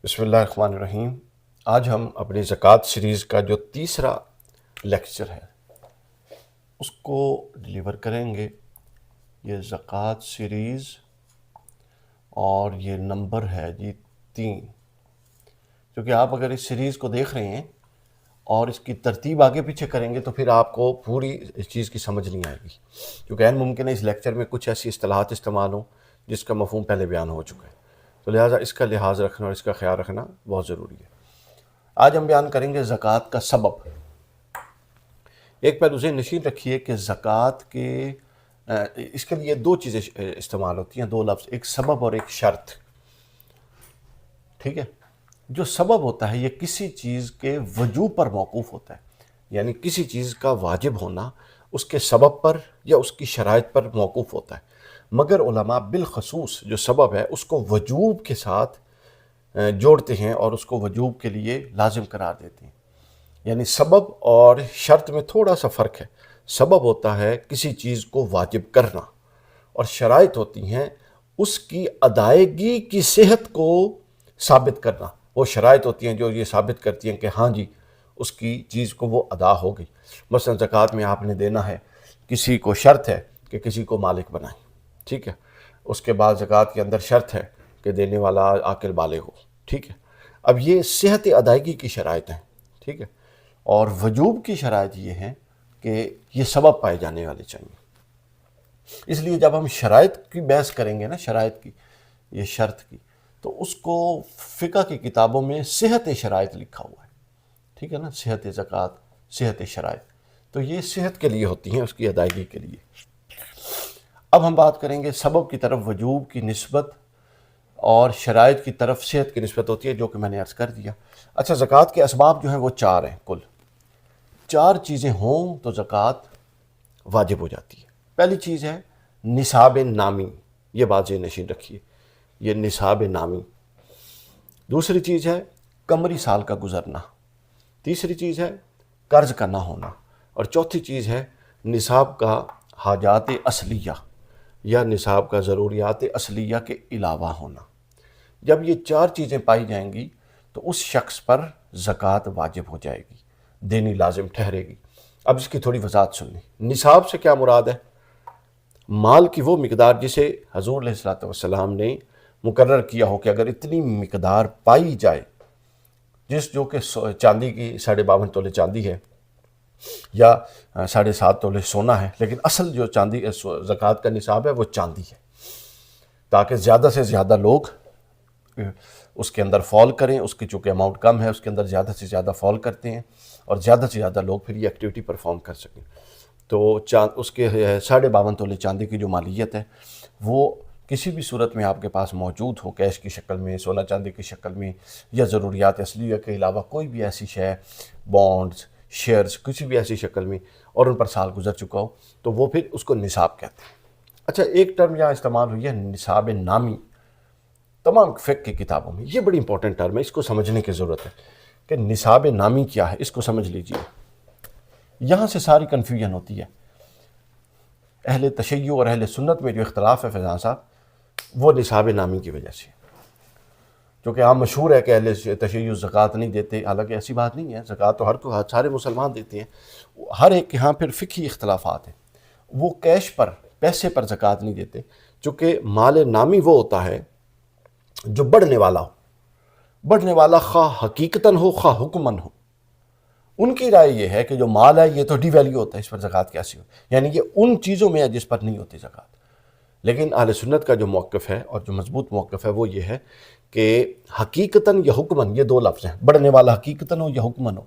بسم اللہ الرحمن الرحیم۔ آج ہم اپنی زکوٰۃ سیریز کا جو تیسرا لیکچر ہے اس کو ڈلیور کریں گے۔ یہ زکوٰۃ سیریز اور یہ نمبر ہے جی 3، کیونکہ آپ اگر اس سیریز کو دیکھ رہے ہیں اور اس کی ترتیب آگے پیچھے کریں گے تو پھر آپ کو پوری اس چیز کی سمجھ نہیں آئے گی، کیونکہ عین ممکن ہے اس لیکچر میں کچھ ایسی اصطلاحات استعمال ہوں جس کا مفہوم پہلے بیان ہو چکا ہے، تو لہٰذا اس کا لحاظ رکھنا اور اس کا خیال رکھنا بہت ضروری ہے۔ آج ہم بیان کریں گے زکوٰۃ کا سبب۔ ایک پہلو ذہن نشین رکھیے کہ زکوٰۃ کے اس کے لیے دو چیزیں استعمال ہوتی ہیں، دو لفظ، ایک سبب اور ایک شرط۔ ٹھیک ہے، جو سبب ہوتا ہے یہ کسی چیز کے وجوب پر موقوف ہوتا ہے، یعنی کسی چیز کا واجب ہونا اس کے سبب پر یا اس کی شرائط پر موقوف ہوتا ہے، مگر علماء بالخصوص جو سبب ہے اس کو وجوب کے ساتھ جوڑتے ہیں اور اس کو وجوب کے لیے لازم قرار دیتے ہیں۔ یعنی سبب اور شرط میں تھوڑا سا فرق ہے۔ سبب ہوتا ہے کسی چیز کو واجب کرنا، اور شرائط ہوتی ہیں اس کی ادائیگی کی صحت کو ثابت کرنا۔ وہ شرائط ہوتی ہیں جو یہ ثابت کرتی ہیں کہ ہاں جی اس کی چیز کو وہ ادا ہو گئی۔ مثلا زکوٰۃ میں آپ نے دینا ہے، کسی کو شرط ہے کہ کسی کو مالک بنائیں، ٹھیک ہے۔ اس کے بعد زکوٰۃ کے اندر شرط ہے کہ دینے والا عاقل بالغ ہو، ٹھیک ہے۔ اب یہ صحت ادائیگی کی شرائط ہیں، ٹھیک ہے، اور وجوب کی شرائط یہ ہیں کہ یہ سبب پائے جانے والے چاہیے۔ اس لیے جب ہم شرائط کی بحث کریں گے نا، شرائط کی، یہ شرط کی، تو اس کو فقہ کی کتابوں میں صحت شرائط لکھا ہوا ہے، ٹھیک ہے نا، صحت زکوٰۃ، صحت شرائط، تو یہ صحت کے لیے ہوتی ہیں، اس کی ادائیگی کے لیے۔ اب ہم بات کریں گے سبب کی طرف وجوب کی نسبت اور شرائط کی طرف صحت کی نسبت ہوتی ہے، جو کہ میں نے عرض کر دیا۔ اچھا، زکوٰۃ کے اسباب جو ہیں وہ 4 ہیں، کل 4 چیزیں ہوں تو زکوٰۃ واجب ہو جاتی ہے۔ پہلی چیز ہے نصاب نامی، یہ بات ذہن نشین رکھیے، یہ نصاب نامی۔ دوسری چیز ہے قمری سال کا گزرنا۔ تیسری چیز ہے قرض کا نہ ہونا، اور چوتھی چیز ہے نصاب کا حاجات اصلیہ یا نصاب کا ضروریات اصلیہ کے علاوہ ہونا۔ جب یہ 4 چیزیں پائی جائیں گی تو اس شخص پر زکوٰۃ واجب ہو جائے گی، دینی لازم ٹھہرے گی۔ اب اس کی تھوڑی وضاحت سن لیں۔ نصاب سے کیا مراد ہے؟ مال کی وہ مقدار جسے حضور علیہ الصلوۃ والسلام نے مقرر کیا ہو کہ اگر اتنی مقدار پائی جائے، جو کہ چاندی کی 52.5 تولے چاندی ہے یا 7.5 تولے سونا ہے، لیکن اصل جو چاندی زکوٰۃ کا نصاب ہے وہ چاندی ہے، تاکہ زیادہ سے زیادہ لوگ اس کے اندر فال کریں۔ اس کی چونکہ اماؤنٹ کم ہے، اس کے اندر زیادہ سے زیادہ فال کرتے ہیں اور زیادہ سے زیادہ لوگ پھر یہ ایکٹیویٹی پرفارم کر سکیں۔ تو اس کے 52.5 تولے چاندی کی جو مالیت ہے وہ کسی بھی صورت میں آپ کے پاس موجود ہو، کیش کی شکل میں، سونا چاندی کی شکل میں، یا ضروریات اصلیہ کے علاوہ کوئی بھی ایسی شے، بانڈز، شیئرز، کسی بھی ایسی شکل میں، اور ان پر سال گزر چکا ہو، تو وہ پھر اس کو نصاب کہتے ہیں۔ اچھا، ایک ٹرم یہاں استعمال ہوئی ہے نصاب نامی، تمام فقہ کی کتابوں میں۔ یہ بڑی امپورٹنٹ ٹرم ہے، اس کو سمجھنے کی ضرورت ہے کہ نصاب نامی کیا ہے، اس کو سمجھ لیجئے۔ یہاں سے ساری کنفیوژن ہوتی ہے۔ اہل تشیع اور اہل سنت میں جو اختلاف ہے فیضان صاحب، وہ نصاب نامی کی وجہ سے، کیونکہ عام مشہور ہے کہ اہل تشیع زکوٰۃ نہیں دیتے، حالانکہ ایسی بات نہیں ہے، زکوٰۃ تو سارے مسلمان دیتے ہیں۔ ہر ایک کے ہاں پھر فقہی اختلافات ہیں۔ وہ کیش پر، پیسے پر زکوٰۃ نہیں دیتے، چونکہ مال نامی وہ ہوتا ہے جو بڑھنے والا ہو، بڑھنے والا خواہ حقیقتاً ہو خواہ حکماً ہو۔ ان کی رائے یہ ہے کہ جو مال ہے یہ تو ڈی ویلیو ہوتا ہے، اس پر زکوٰۃ کیسی ہو، یعنی یہ ان چیزوں میں ہے جس پر نہیں ہوتی زکوٰۃ۔ لیکن اہل سنت کا جو موقف ہے اور جو مضبوط موقف ہے وہ یہ ہے کہ حقیقتاً یا حکماً، یہ 2 لفظ ہیں، بڑھنے والا حقیقتاً ہو یا حکماً ہو۔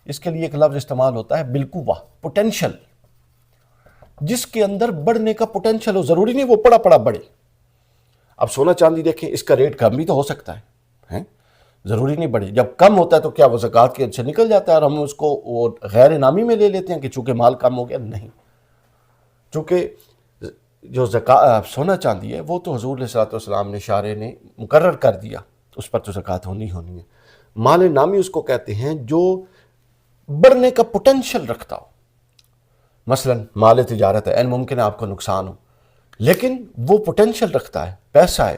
اس کے لیے ایک لفظ استعمال ہوتا ہے بالقوہ، پوٹینشل، جس کے اندر بڑھنے کا پوٹینشل ہو، ضروری نہیں وہ پڑا بڑھے۔ اب سونا چاندی دیکھیں، اس کا ریٹ کم بھی تو ہو سکتا ہے، ضروری نہیں بڑھے۔ جب کم ہوتا ہے تو کیا وہ زکوٰۃ کے سے نکل جاتا ہے اور ہم اس کو وہ غیر نامی میں لے لیتے ہیں کہ چونکہ مال کم ہو گیا؟ نہیں، چونکہ جو سونا چاندی ہے وہ تو حضور علیہ الصلوۃ والسلام نے، شارع نے مقرر کر دیا، اس پر تو زکوٰۃ ہونی ہے۔ مال نامی اس کو کہتے ہیں جو بڑھنے کا پوٹینشل رکھتا ہو۔ مثلا مال تجارت ہے، ممکن ہے آپ کو نقصان ہو، لیکن وہ پوٹینشل رکھتا ہے، پیسہ ہے،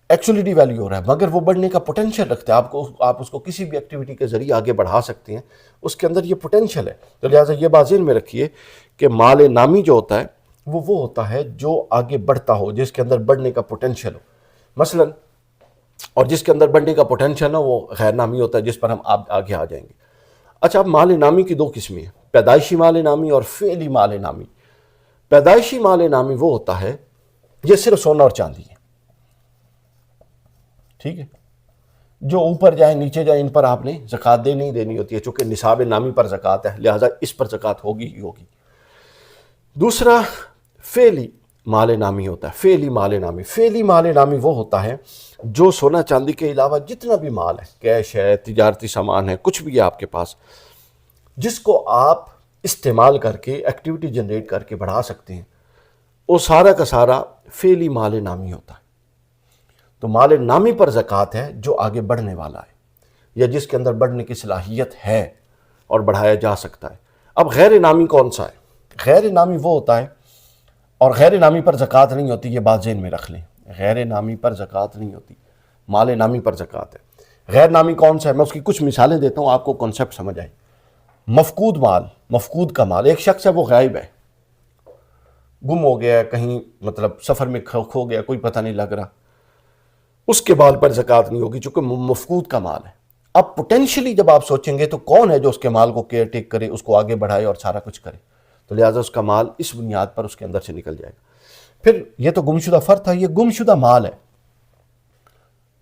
ایکچولی ویلیو ہو رہا ہے مگر وہ بڑھنے کا پوٹینشیل رکھتا ہے، آپ اس کو کسی بھی ایکٹیویٹی کے ذریعے آگے بڑھا سکتے ہیں، اس کے اندر یہ پوٹینشیل ہے۔ تو لہٰذا یہ بات ذہن میں رکھیے کہ مال نامی جو ہوتا ہے وہ ہوتا ہے جو آگے بڑھتا ہو، جس کے اندر بڑھنے کا پوٹینشیل ہو مثلا، اور جس کے اندر بڑھنے کا پوٹینشیل ہو وہ غیر نامی ہوتا ہے، جس پر ہم آگے آ جائیں گے۔ اچھا، اب مال نامی کی دو قسمیں ہیں، پیدائشی مال نامی اور فعلی مال نامی۔ پیدائشی مال نامی وہ ہوتا ہے، یہ صرف سونا اور چاندی ہے، ٹھیک ہے، جو اوپر جائیں نیچے جائیں ان پر آپ نے زکوٰۃ نہیں دینی ہوتی ہے، چونکہ نصاب نامی پر زکوٰۃ ہے، لہٰذا اس پر زکوٰۃ ہوگی ہی ہوگی۔ دوسرا فعلی مال نامی ہوتا ہے۔ فعلی مال نامی وہ ہوتا ہے جو سونا چاندی کے علاوہ جتنا بھی مال ہے، کیش ہے، تجارتی سامان ہے، کچھ بھی ہے آپ کے پاس، جس کو آپ استعمال کر کے ایکٹیویٹی جنریٹ کر کے بڑھا سکتے ہیں، وہ سارا کا سارا فعلی مال نامی ہوتا ہے۔ تو مال نامی پر زکوٰۃ ہے جو آگے بڑھنے والا ہے یا جس کے اندر بڑھنے کی صلاحیت ہے اور بڑھایا جا سکتا ہے۔ اب غیر نامی کون سا ہے؟ غیر نامی وہ ہوتا ہے، اور غیر نامی پر زکوٰۃ نہیں ہوتی، یہ بات ذہن میں رکھ لیں، غیر نامی پر زکوٰۃ نہیں ہوتی، مال نامی پر زکوٰۃ ہے۔ غیر نامی کون سا ہے؟ میں اس کی کچھ مثالیں دیتا ہوں، آپ کو کنسیپٹ سمجھ آئے۔ مفقود مال، مفقود کا مال، ایک شخص ہے وہ غائب ہے، گم ہو گیا ہے کہیں، مطلب سفر میں کھو گیا، کوئی پتہ نہیں لگ رہا، اس کے مال پر زکوٰۃ نہیں ہوگی چونکہ مفقود کا مال ہے۔ اب پوٹینشلی جب آپ سوچیں گے تو کون ہے جو اس کے مال کو کیئر ٹیک کرے، اس کو آگے بڑھائے اور سارا کچھ کرے، تو لہٰذا اس کا مال اس بنیاد پر اس کے اندر سے نکل جائے گا۔ پھر یہ تو گمشدہ فرد تھا، یہ گمشدہ مال ہے،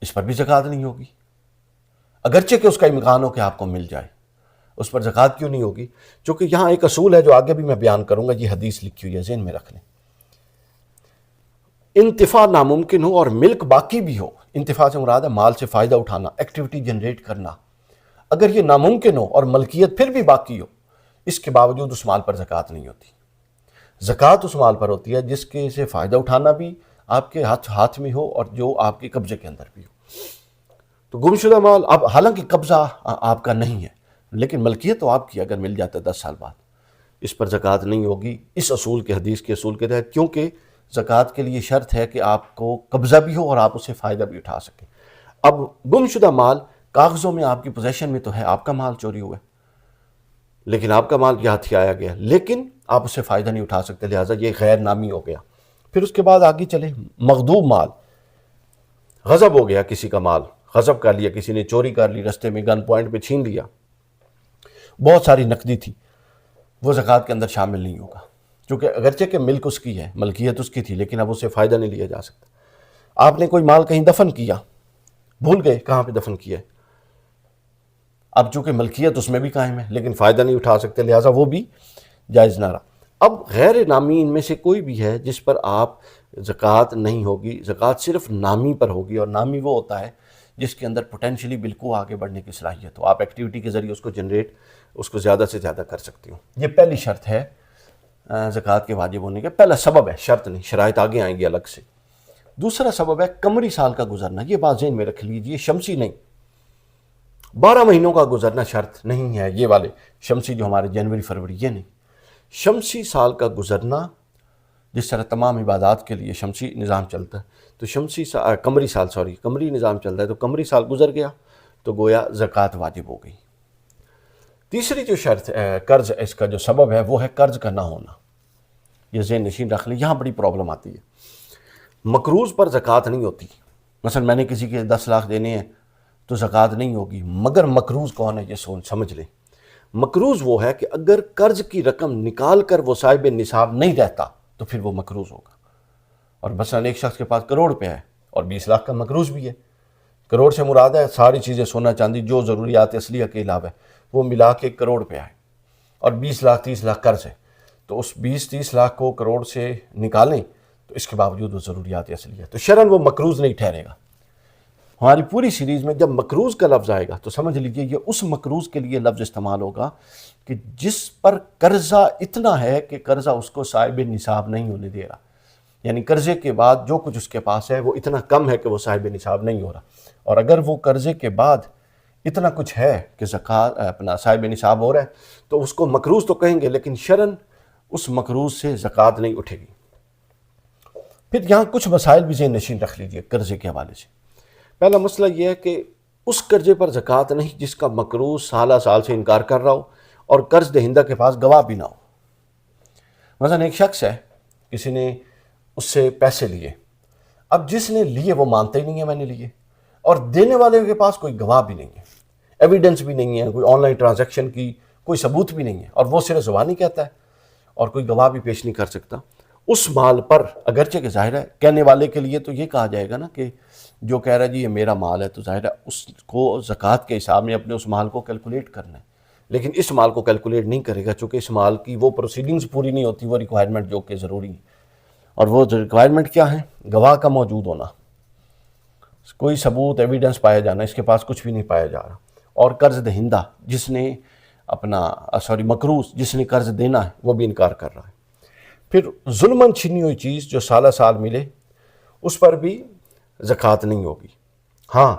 اس پر بھی زکوٰۃ نہیں ہوگی، اگرچہ کہ اس کا امکان ہو کہ آپ کو مل جائے، اس پر زکوٰۃ کیوں نہیں ہوگی؟ چونکہ یہاں ایک اصول ہے جو آگے بھی میں بیان کروں گا، یہ حدیث لکھی ہوئی ہے، ذہن میں رکھ لیں۔ انتفاع ناممکن ہو اور ملک باقی بھی ہو، انتفاع سے مراد ہے مال سے فائدہ اٹھانا، ایکٹیویٹی جنریٹ کرنا، اگر یہ ناممکن ہو اور ملکیت پھر بھی باقی ہو، اس کے باوجود اس مال پر زکوٰۃ نہیں ہوتی۔ زکوٰۃ اس مال پر ہوتی ہے جس کے سے فائدہ اٹھانا بھی آپ کے ہاتھ میں ہو اور جو آپ کے قبضے کے اندر بھی ہو۔ تو گمشدہ مال، اب حالانکہ قبضہ آپ کا نہیں ہے لیکن ملکیت تو آپ کی، اگر مل جاتا ہے 10 سال بعد، اس پر زکوٰۃ نہیں ہوگی اس اصول کے، حدیث کے اصول کے تحت، کیونکہ زکوٰۃ کے لیے شرط ہے کہ آپ کو قبضہ بھی ہو اور آپ اسے فائدہ بھی اٹھا سکیں۔ اب گمشدہ مال کاغذوں میں آپ کی پوزیشن میں تو ہے، آپ کا مال چوری ہوا ہے، لیکن آپ کا مال یہاں ہتھیایا گیا، لیکن آپ اسے فائدہ نہیں اٹھا سکتے، لہٰذا یہ غیر نامی ہو گیا۔ پھر اس کے بعد آگے چلے، مغضوب مال، غضب ہو گیا کسی کا مال، غضب کر لیا، کسی نے چوری کر لی، رستے میں گن پوائنٹ پہ چھین لیا، بہت ساری نقدی تھی، وہ زکوٰۃ کے اندر شامل نہیں ہوگا، کیونکہ اگرچہ کہ ملک اس کی ہے، ملکیت اس کی تھی، لیکن اب اسے فائدہ نہیں لیا جا سکتا۔ آپ نے کوئی مال کہیں دفن کیا، بھول گئے کہاں پہ دفن کیا ہے، اب چونکہ ملکیت اس میں بھی قائم ہے لیکن فائدہ نہیں اٹھا سکتے، لہٰذا وہ بھی جائز نہ رہا۔ اب غیر نامی ان میں سے کوئی بھی ہے جس پر آپ زکوٰۃ نہیں ہوگی، زکوٰۃ صرف نامی پر ہوگی، اور نامی وہ ہوتا ہے جس کے اندر پوٹینشلی بالکل آگے بڑھنے کی صلاحیت ہو، آپ ایکٹیویٹی کے ذریعے اس کو جنریٹ، اس کو زیادہ سے زیادہ کر سکتے ہو۔ یہ پہلی شرط ہے زکوٰۃ کے واجب ہونے کا، پہلا سبب ہے، شرط نہیں، شرائط آگے آئیں گی الگ سے۔ دوسرا سبب ہے قمری سال کا گزرنا، یہ بات ذہن میں رکھ لیجیے، شمسی نہیں، 12 مہینوں کا گزرنا شرط نہیں ہے، یہ والے شمسی جو ہمارے جنوری فروری، یہ نہیں، شمسی سال کا گزرنا، جس طرح تمام عبادات کے لیے شمسی نظام چلتا ہے، تو قمری نظام چلتا ہے، تو قمری سال گزر گیا تو گویا زکوٰۃ واجب ہو گئی۔ تیسری جو شرط قرض، اس کا جو سبب ہے وہ ہے قرض کا نہ ہونا، یہ ذہن نشین رکھ لیں، یہاں بڑی پرابلم آتی ہے۔ مقروض پر زکوٰۃ نہیں ہوتی، مثلا میں نے کسی کے 10 لاکھ دینے ہیں تو زکوٰۃ نہیں ہوگی، مگر مقروض کون ہے یہ سمجھ لیں۔ مقروض وہ ہے کہ اگر قرض کی رقم نکال کر وہ صاحب نصاب نہیں رہتا تو پھر وہ مقروض ہوگا۔ اور مثلا ایک شخص کے پاس کروڑ روپے ہے اور 20 لاکھ کا مقروض بھی ہے، کروڑ سے مراد ہے ساری چیزیں، سونا چاندی جو ضروریات اصلیہ کے علاوہ وہ ملا کے کروڑ روپے ہے، اور 20 لاکھ 30 لاکھ قرض ہے، تو اس 20-30 لاکھ کو کروڑ سے نکالیں تو اس کے باوجود وہ ضروریات اصلیہ ہے، تو شرعاً وہ مقروض نہیں ٹھہرے گا۔ ہماری پوری سیریز میں جب مقروض کا لفظ آئے گا تو سمجھ لیجئے یہ اس مقروض کے لیے لفظ استعمال ہوگا کہ جس پر قرضہ اتنا ہے کہ قرضہ اس کو صاحب نصاب نہیں ہونے دے رہا، یعنی قرضے کے بعد جو کچھ اس کے پاس ہے وہ اتنا کم ہے کہ وہ صاحب نصاب نہیں ہو رہا، اور اگر وہ قرضے کے بعد اتنا کچھ ہے کہ زکوٰۃ اپنا صاحب نصاب ہو رہا ہے تو اس کو مقروض تو کہیں گے، لیکن شرعاً اس مقروض سے زکوٰۃ نہیں اٹھے گی۔ پھر یہاں کچھ مسائل بھی ذہن نشین رکھ لیجیے قرضے کے حوالے سے۔ پہلا مسئلہ یہ ہے کہ اس قرضے پر زکوٰۃ نہیں جس کا مقروض سالہ سال سے انکار کر رہا ہو اور قرض دہندہ کے پاس گواہ بھی نہ ہو۔ مثلا ایک شخص ہے، کسی نے اس سے پیسے لیے، اب جس نے لیے وہ مانتا ہی نہیں ہے میں نے لیے، اور دینے والے کے پاس کوئی گواہ بھی نہیں ہے، ایویڈنس بھی نہیں ہے، کوئی آن لائن ٹرانزیکشن کی کوئی ثبوت بھی نہیں ہے، اور وہ صرف زبانی کہتا ہے اور کوئی گواہ بھی پیش نہیں کر سکتا۔ اس مال پر اگرچہ کہ ظاہر ہے کہنے والے کے لیے تو یہ کہا جائے گا نا کہ جو کہہ رہا ہے جی یہ میرا مال ہے، تو ظاہر ہے اس کو زکوٰۃ کے حساب میں اپنے اس مال کو کیلکولیٹ کرنا ہے، لیکن اس مال کو کیلکولیٹ نہیں کرے گا چونکہ اس مال کی وہ پروسیڈنگز پوری نہیں ہوتی، وہ ریکوائرمنٹ جو کہ ضروری ہے۔ اور وہ ریکوائرمنٹ کیا ہے؟ گواہ کا موجود ہونا، کوئی ثبوت ایویڈنس پایا جانا، اس کے پاس کچھ بھی نہیں پایا جا رہا۔ اور قرض دہندہ جس نے مقروض جس نے قرض دینا ہے وہ بھی انکار کر رہا ہے۔ پھر ظلماً چھینی ہوئی چیز جو سالہ سال ملے اس پر بھی زکوٰۃ نہیں ہوگی۔ ہاں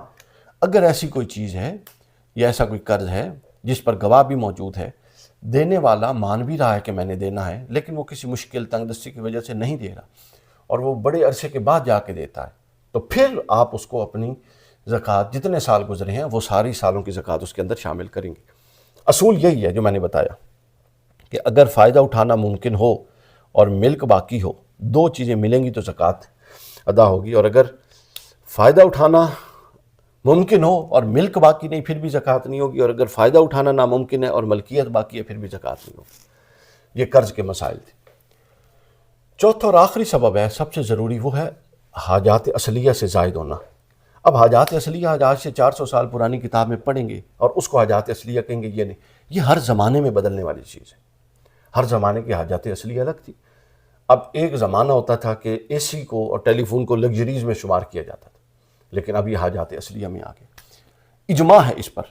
اگر ایسی کوئی چیز ہے یا ایسا کوئی قرض ہے جس پر گواہ بھی موجود ہے، دینے والا مان بھی رہا ہے کہ میں نے دینا ہے، لیکن وہ کسی مشکل تنگ دستی کی وجہ سے نہیں دے رہا اور وہ بڑے عرصے کے بعد جا کے دیتا ہے، تو پھر آپ اس کو اپنی زکوٰۃ جتنے سال گزرے ہیں وہ ساری سالوں کی زکوٰۃ اس کے اندر شامل کریں گے۔ اصول یہی ہے جو میں نے بتایا کہ اگر فائدہ اٹھانا ممکن ہو اور ملک باقی ہو، دو چیزیں ملیں گی تو زکوٰۃ ادا ہوگی، اور اگر فائدہ اٹھانا ممکن ہو اور ملک باقی نہیں پھر بھی زکوٰۃ نہیں ہوگی، اور اگر فائدہ اٹھانا ناممکن ہے اور ملکیت باقی ہے پھر بھی زکوٰۃ نہیں ہوگی۔ یہ قرض کے مسائل تھے۔ چوتھا اور آخری سبب ہے، سب سے ضروری، وہ ہے حاجات اصلیہ سے زائد ہونا۔ اب حاجات اصلیہ آج سے 400 سال پرانی کتاب میں پڑھیں گے اور اس کو حاجات اصلیہ کہیں گے، یہ نہیں، یہ ہر زمانے میں بدلنے والی چیز ہے۔ ہر زمانے کی حاجات اصلیہ الگ تھی۔ اب ایک زمانہ ہوتا تھا کہ اے سی کو اور ٹیلی فون کو لگژریز میں شمار کیا جاتا تھا، لیکن اب یہ حاجات اصلیہ میں آ گئے۔ اجماع ہے اس پر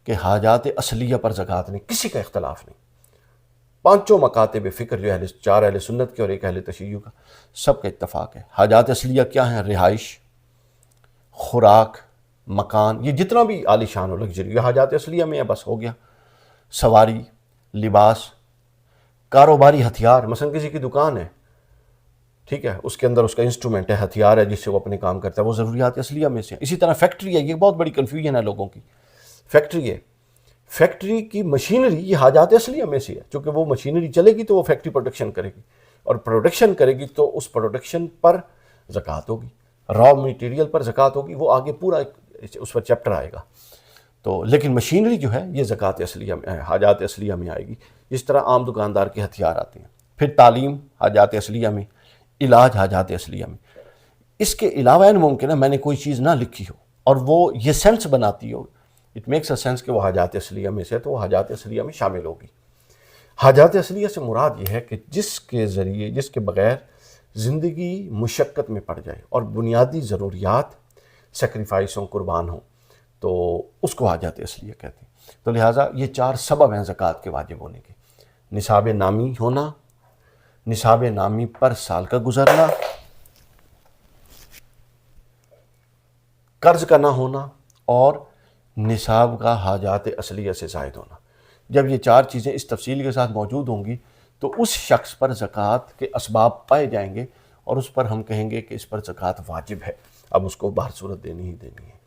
کہ حاجات اصلیہ پر زکوٰۃ نہیں، کسی کا اختلاف نہیں۔ پانچوں مکاتب فکر جو چار اہل سنت کے اور ایک اہل تشیع کا، سب کا اتفاق ہے۔ حاجات اصلیہ کیا ہیں؟ رہائش، خوراک، مکان، یہ جتنا بھی عالی شان و لگژری یہ حاجات اصلیہ میں ہے، بس ہو گیا۔ سواری، لباس، کاروباری ہتھیار، مثلا کسی کی دکان ہے، ٹھیک ہے، اس کے اندر اس کا انسٹرومنٹ ہے، ہتھیار ہے جس سے وہ اپنے کام کرتا ہے، وہ ضروریات اصلیہ میں سے ہیں۔ اسی طرح فیکٹری ہے، یہ بہت بڑی کنفیوژن ہے لوگوں کی۔ فیکٹری ہے، فیکٹری کی مشینری یہ حاجات اصلیہ میں سے ہے، چونکہ وہ مشینری چلے گی تو وہ فیکٹری پروڈکشن کرے گی، اور پروڈکشن کرے گی تو اس پروڈکشن پر زکوٰۃ ہوگی، را میٹیریل پر زکوٰۃ ہوگی، وہ آگے پورا اس پر چیپٹر آئے گا۔ تو لیکن مشینری جو ہے یہ زکوٰۃ اصلیہ میں، حاجات اصلیہ میں آئے گی، جس طرح عام دکاندار کے ہتھیار آتے ہیں۔ پھر تعلیم حاجات اصلیہ میں، علاج حاجات اصلیہ میں۔ اس کے علاوہ ان ممکن ہے میں نے کوئی چیز نہ لکھی ہو اور وہ یہ سینس بناتی ہو، اٹ میکس اے سینس کہ وہ حاجات اصلیہ میں سے، تو وہ حاجات اصلیہ میں شامل ہوگی۔ حاجات اصلیہ سے مراد یہ ہے کہ جس کے ذریعے، جس کے بغیر زندگی مشقت میں پڑ جائے اور بنیادی ضروریات سیکریفائس ہوں، قربان ہوں، تو اس کو حاجات اصلیہ کہتے ہیں۔ تو لہٰذا یہ چار سبب ہیں زکوٰۃ کے واجب ہونے کے: نصاب نامی ہونا، نصاب نامی پر سال کا گزرنا، قرض کا نہ ہونا، اور نصاب کا حاجات اصلیہ سے زائد ہونا۔ جب یہ چار چیزیں اس تفصیل کے ساتھ موجود ہوں گی تو اس شخص پر زکوٰۃ کے اسباب پائے جائیں گے اور اس پر ہم کہیں گے کہ اس پر زکوٰۃ واجب ہے، اب اس کو بہر صورت دینی ہی دینی ہے۔